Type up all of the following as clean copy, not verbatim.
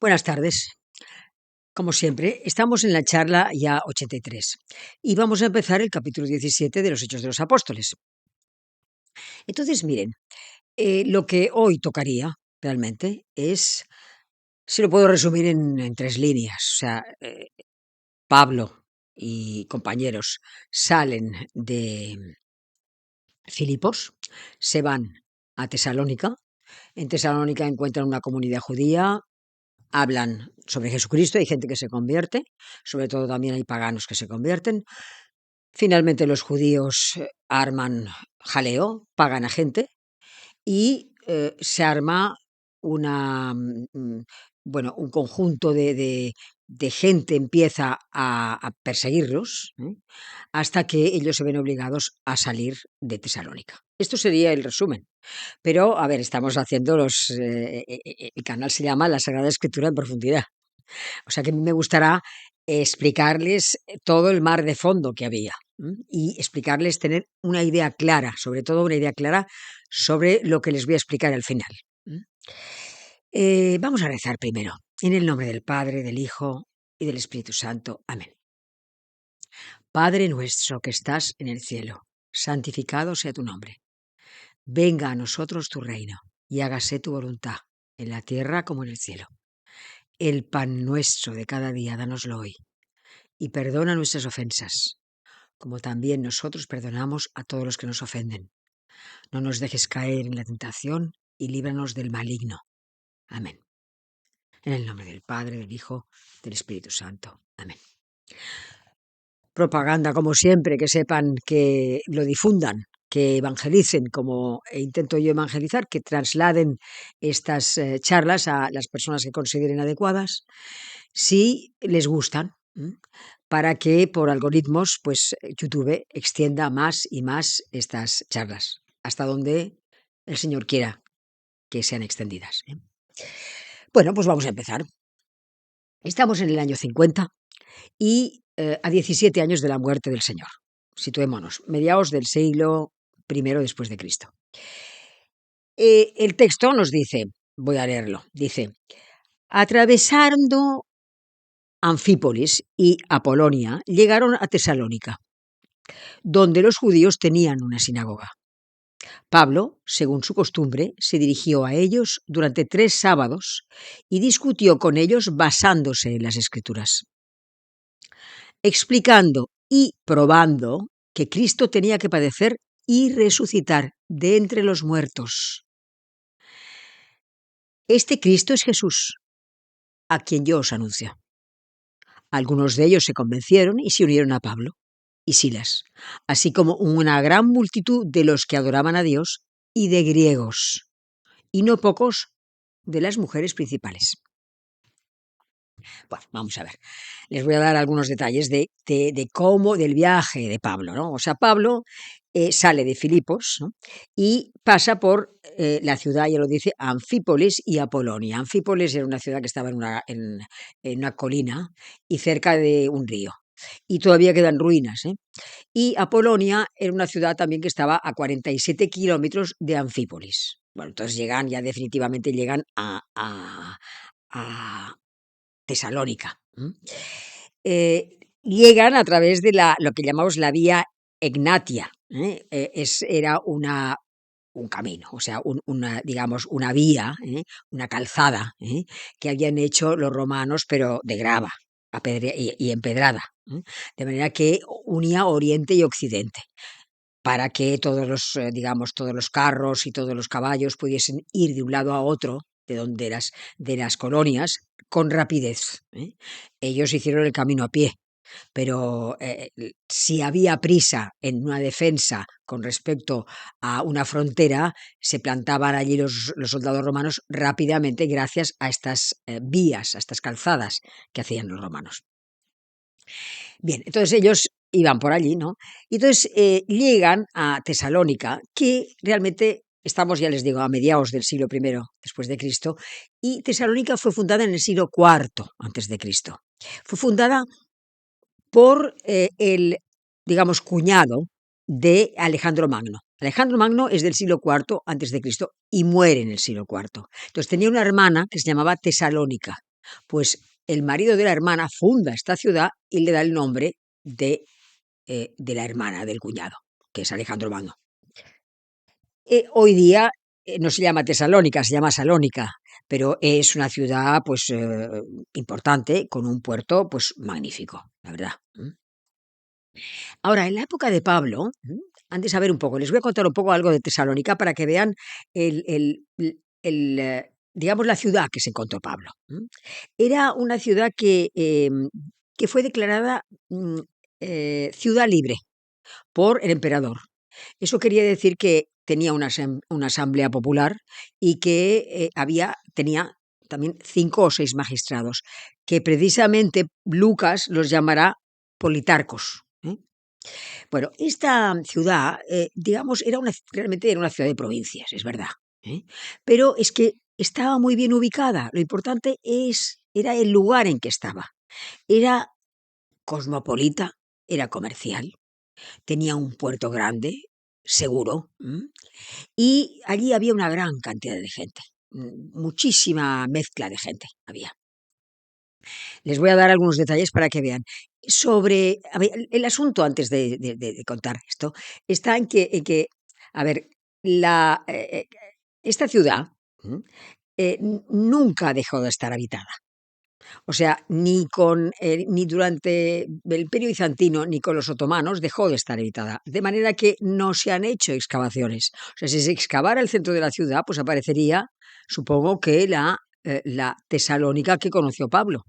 Buenas tardes. Como siempre, estamos en la charla ya 83 y vamos a empezar el capítulo 17 de los Hechos de los Apóstoles. Entonces, miren, lo que hoy tocaría realmente es, si lo puedo resumir en tres líneas, o sea, Pablo y compañeros salen de Filipos, se van a Tesalónica, en Tesalónica encuentran una comunidad judía, hablan sobre Jesucristo, hay gente que se convierte, sobre todo también hay paganos que se convierten. Finalmente los judíos arman jaleo, pagan a gente y se arma una, bueno, un conjunto de gente empieza a perseguirlos, hasta que ellos se ven obligados a salir de Tesalónica. Esto sería el resumen. Pero, a ver, estamos haciendo el canal se llama La Sagrada Escritura en profundidad. O sea que a mí me gustará explicarles todo el mar de fondo que había y explicarles, tener una idea clara, sobre todo una idea clara sobre lo que les voy a explicar al final. Vamos a rezar primero, en el nombre del Padre, del Hijo y del Espíritu Santo. Amén. Padre nuestro que estás en el cielo, santificado sea tu nombre. Venga a nosotros tu reino y hágase tu voluntad, en la tierra como en el cielo. El pan nuestro de cada día, dánoslo hoy, y perdona nuestras ofensas, como también nosotros perdonamos a todos los que nos ofenden. No nos dejes caer en la tentación y líbranos del maligno. Amén. En el nombre del Padre, del Hijo, del Espíritu Santo. Amén. Propaganda, como siempre, que sepan, que lo difundan, que evangelicen, como intento yo evangelizar, que trasladen estas charlas a las personas que consideren adecuadas, si les gustan, para que por algoritmos, pues YouTube extienda más y más estas charlas, hasta donde el Señor quiera que sean extendidas. Bueno, pues vamos a empezar. Estamos en el año 50 y a 17 años de la muerte del Señor. Situémonos, mediados del siglo I después de Cristo. El texto nos dice, voy a leerlo, dice, atravesando Anfípolis y Apolonia, llegaron a Tesalónica, donde los judíos tenían una sinagoga. Pablo, según su costumbre, se dirigió a ellos durante 3 sábados y discutió con ellos basándose en las Escrituras, explicando y probando que Cristo tenía que padecer y resucitar de entre los muertos. Este Cristo es Jesús, a quien yo os anuncio. Algunos de ellos se convencieron y se unieron a Pablo y Silas, así como una gran multitud de los que adoraban a Dios y de griegos, y no pocos de las mujeres principales. Bueno, vamos a ver. Les voy a dar algunos detalles de cómo, del viaje de Pablo, ¿no? O sea, Pablo sale de Filipos, ¿no? Y pasa por la ciudad, ya lo dice, Anfípolis y Apolonia. Anfípolis era una ciudad que estaba en una colina y cerca de un río. Y todavía quedan ruinas, ¿eh? Y Apolonia era una ciudad también que estaba a 47 kilómetros de Anfípolis. Bueno, entonces ya definitivamente llegan a Tesalónica. Llegan a través de lo que llamamos la vía Egnatia. Era un camino, o sea, digamos, una vía, una calzada, que habían hecho los romanos, pero de grava y empedrada, de manera que unía Oriente y Occidente, para que todos los carros y todos los caballos pudiesen ir de un lado a otro de las colonias con rapidez. Ellos hicieron el camino a pie, pero si había prisa en una defensa con respecto a una frontera, se plantaban allí los soldados romanos rápidamente gracias a estas vías, a estas calzadas que hacían los romanos. Bien, entonces ellos iban por allí, ¿no? Y entonces llegan a Tesalónica, que realmente estamos, ya les digo, a mediados del siglo I después de Cristo, y Tesalónica fue fundada en el siglo IV antes de Cristo. Fue fundada por el, digamos, cuñado de Alejandro Magno. Alejandro Magno es del siglo IV antes de Cristo y muere en el siglo IV. Entonces tenía una hermana que se llamaba Tesalónica. Pues el marido de la hermana funda esta ciudad y le da el nombre de la hermana del cuñado, que es Alejandro Magno. Hoy día no se llama Tesalónica, se llama Salónica, pero es una ciudad pues importante con un puerto pues magnífico, la verdad. Ahora, en la época de Pablo, han de saber un poco, les voy a contar un poco algo de Tesalónica para que vean digamos, la ciudad que se encontró Pablo. Era una ciudad que fue declarada ciudad libre por el emperador. Eso quería decir que tenía una asamblea popular y que tenía también 5 o 6 magistrados, que precisamente Lucas los llamará politarcos. Bueno, esta ciudad, digamos, realmente era una ciudad de provincias, es verdad, pero es que estaba muy bien ubicada. Lo importante era el lugar en que estaba. Era cosmopolita, era comercial, tenía un puerto grande, seguro, y allí había una gran cantidad de gente, muchísima mezcla de gente había. Les voy a dar algunos detalles para que vean. A ver, el asunto, antes de contar esto, está en que a ver, esta ciudad nunca dejó de estar habitada. O sea, ni durante el Imperio bizantino ni con los otomanos dejó de estar habitada. De manera que no se han hecho excavaciones. O sea, si se excavara el centro de la ciudad, pues aparecería, supongo que la Tesalónica que conoció Pablo.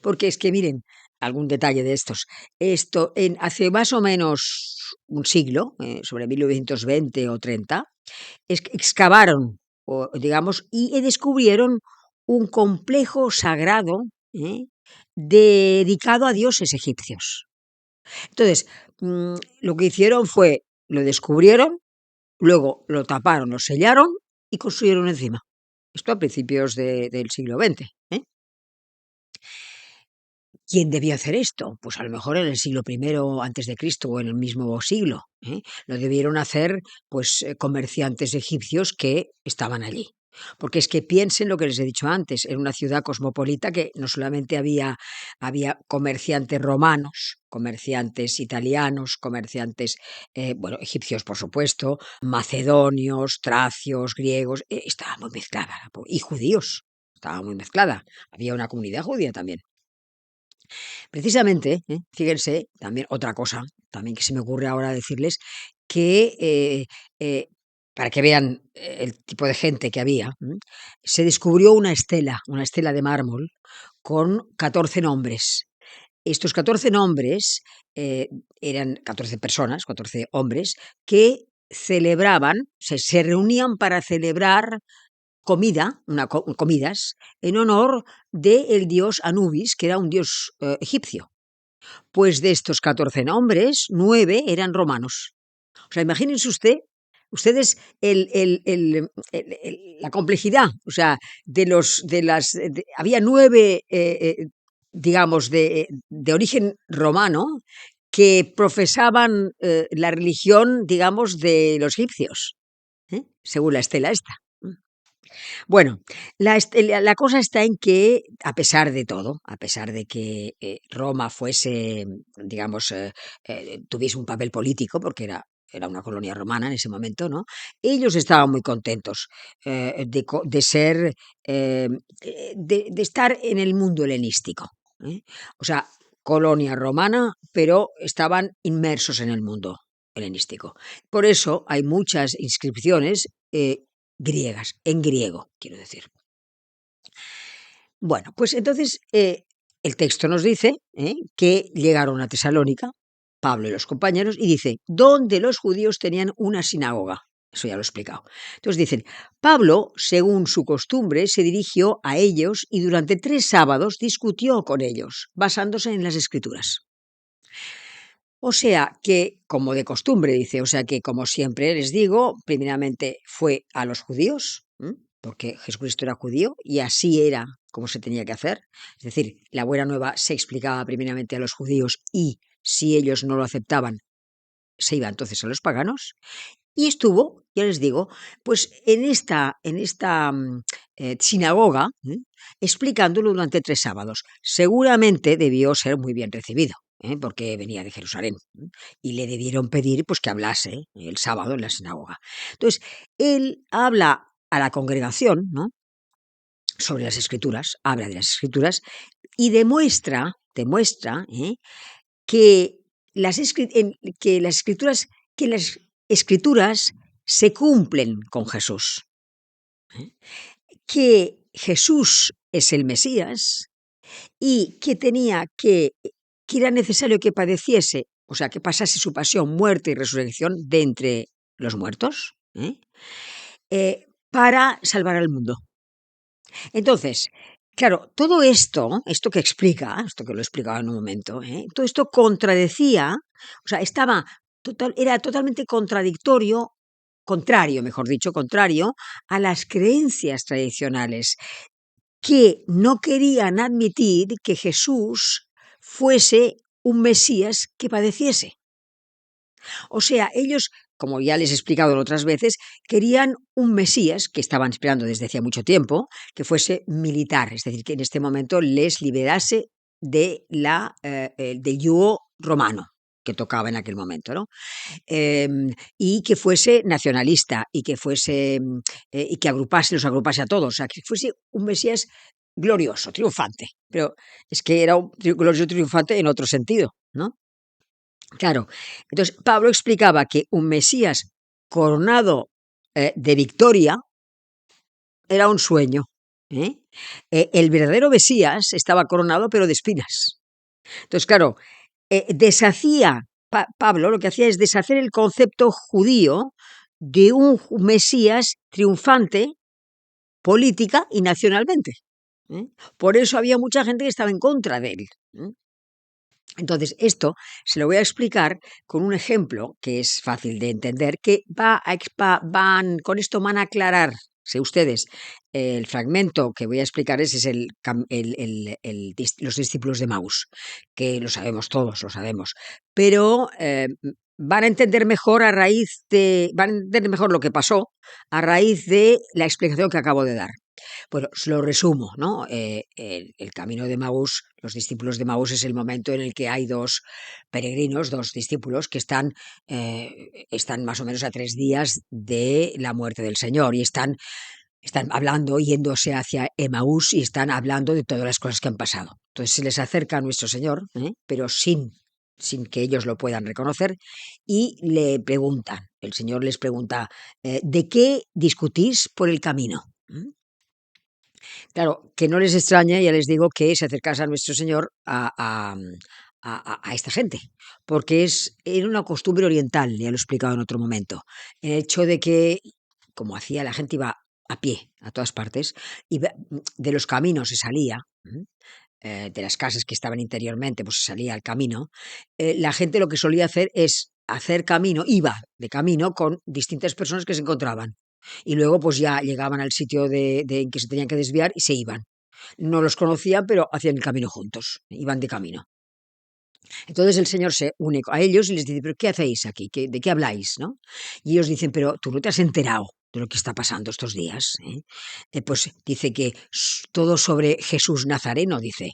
Porque es que miren, algún detalle de estos. Hace más o menos un siglo, sobre 1920 o 30, excavaron, digamos, y descubrieron un complejo sagrado dedicado a dioses egipcios. Entonces, lo que hicieron fue, lo descubrieron, luego lo taparon, lo sellaron y construyeron encima. Esto a principios del siglo XX. ¿Quién debió hacer esto? Pues a lo mejor en el siglo I antes de Cristo o en el mismo siglo. Lo debieron hacer pues comerciantes egipcios que estaban allí. Porque es que piensen lo que les he dicho antes, era una ciudad cosmopolita que no solamente había comerciantes romanos, comerciantes italianos, comerciantes, bueno, egipcios por supuesto, macedonios, tracios, griegos, estaba muy mezclada, y judíos, estaba muy mezclada. Había una comunidad judía también. Precisamente, fíjense, también otra cosa, también que se me ocurre ahora decirles, que para que vean el tipo de gente que había, se descubrió una estela de mármol con 14 nombres. Estos 14 nombres eran 14 personas, 14 hombres, que celebraban, se reunían para celebrar comidas en honor del dios Anubis, que era un dios egipcio. Pues de estos 14 nombres, 9 eran romanos. O sea, imagínense ustedes la complejidad, o sea, había 9, digamos, de origen romano que profesaban la religión, digamos, de los egipcios, según la estela esta. Bueno, la cosa está en que, a pesar de todo, a pesar de que Roma fuese, digamos, tuviese un papel político, porque era una colonia romana en ese momento, ¿no? Ellos estaban muy contentos de ser, de estar en el mundo helenístico. O sea, colonia romana, pero estaban inmersos en el mundo helenístico. Por eso hay muchas inscripciones griegas, en griego, quiero decir. Bueno, pues entonces el texto nos dice que llegaron a Tesalónica, Pablo y los compañeros, y dice, donde los judíos tenían una sinagoga. Eso ya lo he explicado. Entonces dicen, Pablo, según su costumbre, se dirigió a ellos y durante 3 sábados discutió con ellos, basándose en las escrituras. O sea que, como de costumbre, dice, o sea que, como siempre les digo, primeramente fue a los judíos, porque Jesucristo era judío y así era como se tenía que hacer. Es decir, la buena nueva se explicaba primeramente a los judíos y si ellos no lo aceptaban, se iba entonces a los paganos. Y estuvo, ya les digo, pues en esta sinagoga, explicándolo durante 3 sábados. Seguramente debió ser muy bien recibido, porque venía de Jerusalén, y le debieron pedir, pues, que hablase el sábado en la sinagoga. Entonces, él habla a la congregación, ¿no?, sobre las Escrituras, habla de las Escrituras y demuestra, que las Escrituras se cumplen con Jesús, ¿eh? Que Jesús es el Mesías y que era necesario que padeciese, o sea, que pasase su pasión, muerte y resurrección de entre los muertos, para salvar al mundo. Entonces, claro, todo esto que explica, esto que lo he explicado en un momento, todo esto contradecía, o sea, era totalmente contrario, mejor dicho, contrario a las creencias tradicionales que no querían admitir que Jesús fuese un Mesías que padeciese. O sea, ellos, como ya les he explicado otras veces, querían un Mesías, que estaban esperando desde hacía mucho tiempo, que fuese militar, es decir, que en este momento les liberase del yugo romano que tocaba en aquel momento, ¿no? Y que fuese nacionalista y que los agrupase a todos, o sea, que fuese un Mesías glorioso, triunfante, pero es que era un glorioso triunfante en otro sentido, ¿no? Claro, entonces Pablo explicaba que un Mesías coronado de victoria era un sueño. ¿eh? El verdadero Mesías estaba coronado pero de espinas. Entonces, claro, Pablo lo que hacía es deshacer el concepto judío de un Mesías triunfante política y nacionalmente. Por eso había mucha gente que estaba en contra de él. Entonces, esto se lo voy a explicar con un ejemplo que es fácil de entender, que con esto van a aclararse ustedes el fragmento que voy a explicar, ese es los discípulos de Maús, que lo sabemos todos, lo sabemos, pero van a entender mejor van a entender mejor lo que pasó a raíz de la explicación que acabo de dar. Bueno, os lo resumo, ¿no? El camino de Maús, los discípulos de Maús es el momento en el que hay dos peregrinos, dos discípulos que están más o menos a 3 días de la muerte del Señor y están hablando, yéndose hacia Emaús y están hablando de todas las cosas que han pasado. Entonces se les acerca a nuestro Señor, pero sin que ellos lo puedan reconocer, y le preguntan, el Señor les pregunta, ¿de qué discutís por el camino? Claro, que no les extrañe, ya les digo, que se acercase a nuestro Señor a esta gente, porque era una costumbre oriental, ya lo he explicado en otro momento. El hecho de que, como hacía, la gente iba a pie a todas partes, de los caminos se salía, de las casas que estaban interiormente, pues se salía al camino, la gente lo que solía hacer es hacer camino, iba de camino con distintas personas que se encontraban. Y luego pues ya llegaban al sitio en que se tenían que desviar y se iban. No los conocían, pero hacían el camino juntos, iban de camino. Entonces el Señor se une a ellos y les dice, ¿pero qué hacéis aquí? ¿De qué habláis? ¿No? Y ellos dicen, pero tú no te has enterado de lo que está pasando estos días. Pues dice que todo sobre Jesús Nazareno, dice,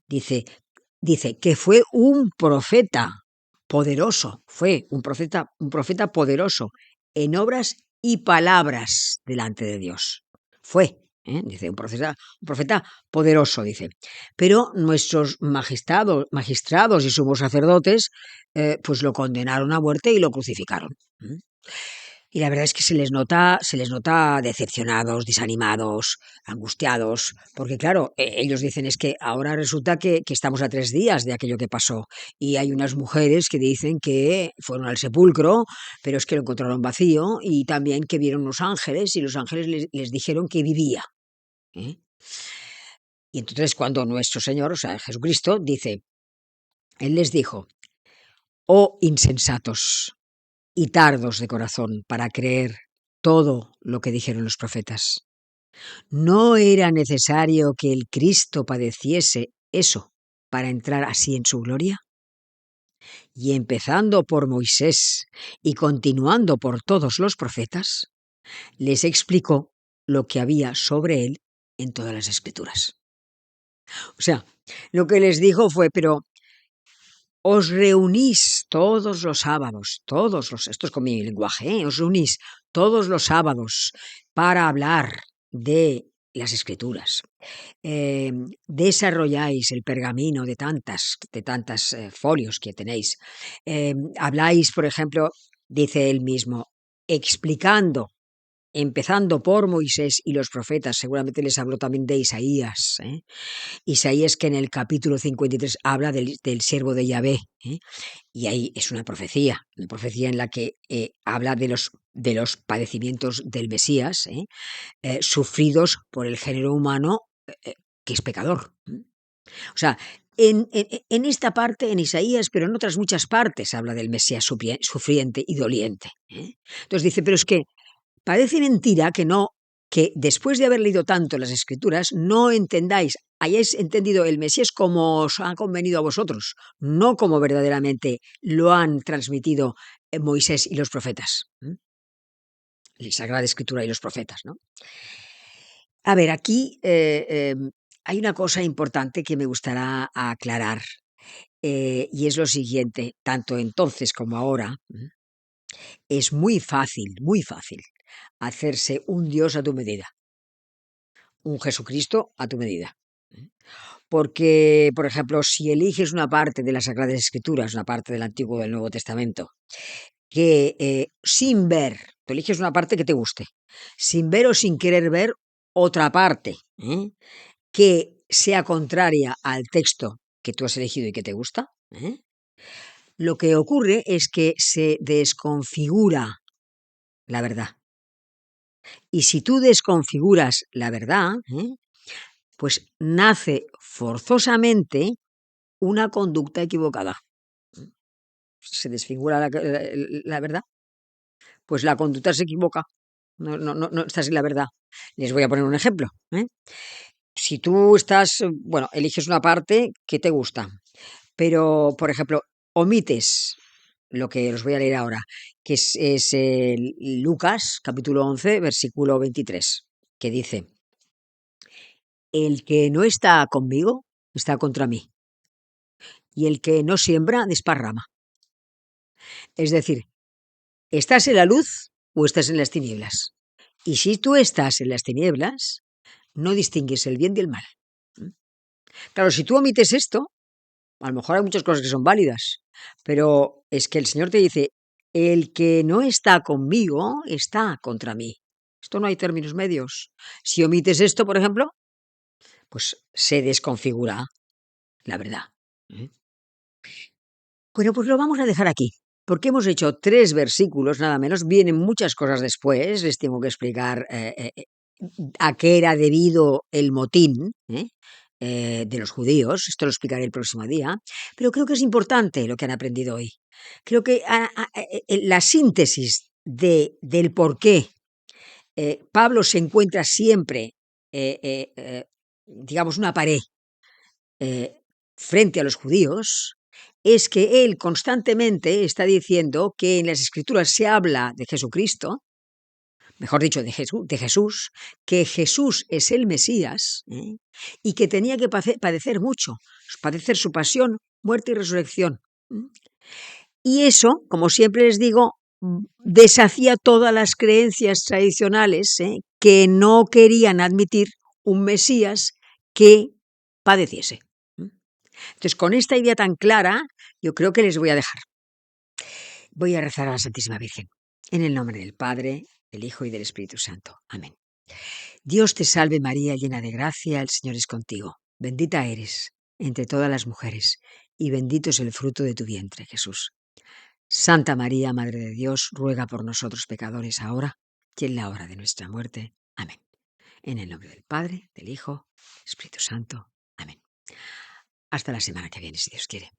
dice que fue un profeta poderoso, fue un profeta poderoso en obras y palabras delante de Dios. Fue, dice, un profeta poderoso, dice. Pero nuestros magistrados y sumos sacerdotes, pues lo condenaron a muerte y lo crucificaron. Y la verdad es que se les nota decepcionados, desanimados, angustiados, porque claro, ellos dicen es que ahora resulta que estamos a 3 días de aquello que pasó y hay unas mujeres que dicen que fueron al sepulcro, pero es que lo encontraron vacío y también que vieron unos ángeles y los ángeles les dijeron que vivía. ¿eh? Y entonces cuando nuestro Señor, o sea, Jesucristo, Él les dijo, oh insensatos y tardos de corazón para creer todo lo que dijeron los profetas. ¿No era necesario que el Cristo padeciese eso para entrar así en su gloria? y empezando por Moisés y continuando por todos los profetas, les explicó lo que había sobre él en todas las escrituras. O sea, lo que les dijo fue, pero os reunís todos los sábados, esto es con mi lenguaje, os reunís todos los sábados para hablar de las escrituras. Desarrolláis el pergamino de tantas folios que tenéis. Habláis, por ejemplo, dice él mismo, explicando, empezando por Moisés y los profetas, seguramente les habló también de Isaías, Isaías, que en el capítulo 53 habla del siervo de Yahvé, y ahí es una profecía en la que habla de los padecimientos del Mesías, sufridos por el género humano, que es pecador. O sea, en esta parte, en Isaías, pero en otras muchas partes, habla del Mesías sufriente y doliente. Entonces dice, pero es que parece mentira que después de haber leído tanto las Escrituras, no entendáis, hayáis entendido el Mesías como os ha convenido a vosotros, no como verdaderamente lo han transmitido Moisés y los profetas. La Sagrada Escritura y los profetas, ¿no? A ver, aquí hay una cosa importante que me gustará aclarar, y es lo siguiente, tanto entonces como ahora, es muy fácil hacerse un Dios a tu medida, un Jesucristo a tu medida. Porque, por ejemplo, si eliges una parte de las Sagradas Escrituras, una parte del Antiguo o del Nuevo Testamento, que sin ver, tú eliges una parte que te guste, sin ver o sin querer ver otra parte, que sea contraria al texto que tú has elegido y que te gusta, lo que ocurre es que se desconfigura la verdad. Y si tú desconfiguras la verdad, pues nace forzosamente una conducta equivocada. Se desfigura la verdad, pues la conducta se equivoca. No estás en la verdad. Les voy a poner un ejemplo. Si tú eliges una parte que te gusta, pero, por ejemplo, omites lo que os voy a leer ahora, que es Lucas, capítulo 11, versículo 23, que dice, el que no está conmigo está contra mí, y el que no siembra desparrama. Es decir, ¿estás en la luz o estás en las tinieblas? Y si tú estás en las tinieblas, no distingues el bien del mal. Claro, si tú omites esto, a lo mejor hay muchas cosas que son válidas, pero es que el Señor te dice, el que no está conmigo está contra mí. Esto no hay términos medios. Si omites esto, por ejemplo, pues se desconfigura la verdad. Bueno, pues lo vamos a dejar aquí, porque hemos hecho 3 versículos, nada menos. Vienen muchas cosas después, les tengo que explicar a qué era debido el motín de los judíos, esto lo explicaré el próximo día, pero creo que es importante lo que han aprendido hoy. Creo que la síntesis del por qué Pablo se encuentra siempre, digamos, una pared frente a los judíos, es que él constantemente está diciendo que en las Escrituras se habla de Jesucristo, mejor dicho, de Jesús, que Jesús es el Mesías, y que tenía que padecer mucho, padecer su pasión, muerte y resurrección. Y eso, como siempre les digo, deshacía todas las creencias tradicionales que no querían admitir un Mesías que padeciese. Entonces, con esta idea tan clara, yo creo que les voy a dejar. Voy a rezar a la Santísima Virgen, en el nombre del Padre, del Hijo y del Espíritu Santo. Amén. Dios te salve María, llena de gracia, el Señor es contigo. Bendita eres entre todas las mujeres, y bendito es el fruto de tu vientre, Jesús. Santa María, Madre de Dios, ruega por nosotros pecadores ahora y en la hora de nuestra muerte. Amén. En el nombre del Padre, del Hijo, Espíritu Santo. Amén. Hasta la semana que viene, si Dios quiere.